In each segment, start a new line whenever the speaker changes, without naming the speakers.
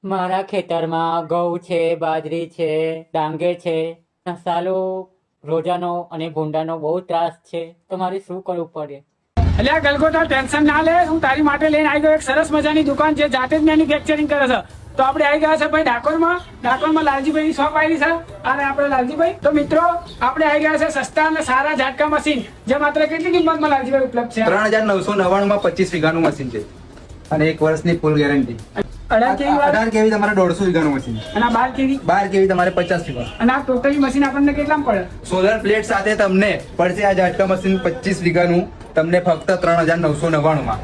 મારા ખેતરમાં ઘઉં છે, બાજરી છે, ડાંગર છે. મસાલો રોજાનો અને ભૂંડાનો બહુ ત્રાસ છે, તો મારે શું કરવું પડે?
એટલે આ ગલગોટા ટેન્શન ના લે, હું તારી માટે લઈને આવી ગયો એક સરસ મજાની દુકાન છે, જાતે જ મેન્યુફેક્ચરિંગ કરે છે. તો આપણે આવી ગયા છે ભાઈ ડાકોરમાં લાલજીભાઈની શોપ આવી છે. અને આપણે લાલજીભાઈ, તો મિત્રો આપણે આવી ગયા છે સસ્તા અને સારા ઝાટકા મશીન, જે માત્ર કેટલી કિંમતમાં લાલજીભાઈ ઉપલબ્ધ છે?
3999 માં 25 વીઘાનું મશીન છે અને 1 વર્ષની ફૂલ ગેરંટી.
18
કેવી તમારે 150 વીઘાનું મશીન
અને
12 કેવી તમારે 50 વીઘા.
અને આ ટોટલી મશીન આપણને કેટલામાં પડે?
સોલર પ્લેટ સાથે તમને પડશે આ ઝાટકા મશીન 25 વીઘાનું તમને ફક્ત 3999 માં.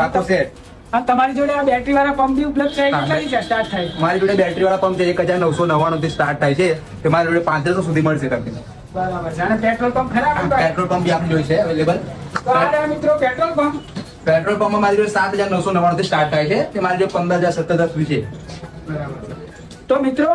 આખો સેટ.
અને તમારી જોડે આ બેટરી વાળા પંપ બી ઉપલબ્ધ છે? કેટલાથી સ્ટાર્ટ થાય?
મારી જોડે બેટરી વાળા પંપ છે 1999 થી સ્ટાર્ટ થાય છે. તે મારી જોડે 500 સુધી મળશે તમને.
બરાબર છે. અને પેટ્રોલ પંપ ખરા?
પેટ્રોલ પંપ બી આપણી જોડે છે અવેલેબલ.
તો આ રહ્યા મિત્રો પેટ્રોલ પંપ.
પેટ્રોલ પંપમાં મારી જોડે 7999 થી સ્ટાર્ટ થાય છે. તે મારી જોડે 15000 17000 સુધી છે.
બરાબર. તો મિત્રો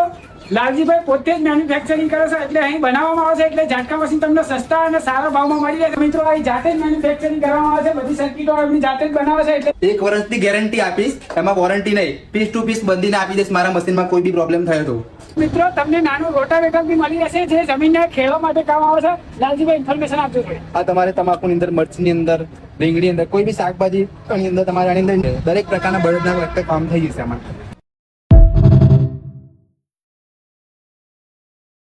લાલજીભાઈ પોતે જ મેન્યુફેક્ચરિંગ કરે છે, એટલે અહીં બનાવવામાં આવે છે, એટલે ઝાટકા મશીન તમને સસ્તા અને સારા ભાવમાં મળી જાય. મિત્રો અહીં જાતે જ મેન્યુફેક્ચરિંગ કરવામાં આવે છે, બધી સર્કિટો એમની જાતે જ બનાવે છે. એટલે
1 વર્ષની ગેરંટી આપીશ, એમાં વોરંટી નહીં. પીસ ટુ પીસ બંધીને આપી દઈશ મારા મશીનમાં કોઈ બી પ્રોબ્લેમ થયો તો.
મિત્રો તમને નાનું રોટાવેટર બી મળી રહેશે, જે જમીનને ખેડવા માટે કામ આવે છે. લાલજીભાઈ ઇન્ફોર્મેશન આપજો થોડી.
આ તમારે તમાકુની અંદર, મરચની અંદર, રીંગણી અંદર, કોઈ બી શાકભાજી ની અંદર તમારે આની અંદર દરેક પ્રકારના બળદના કામ થઈ જશે આમાં.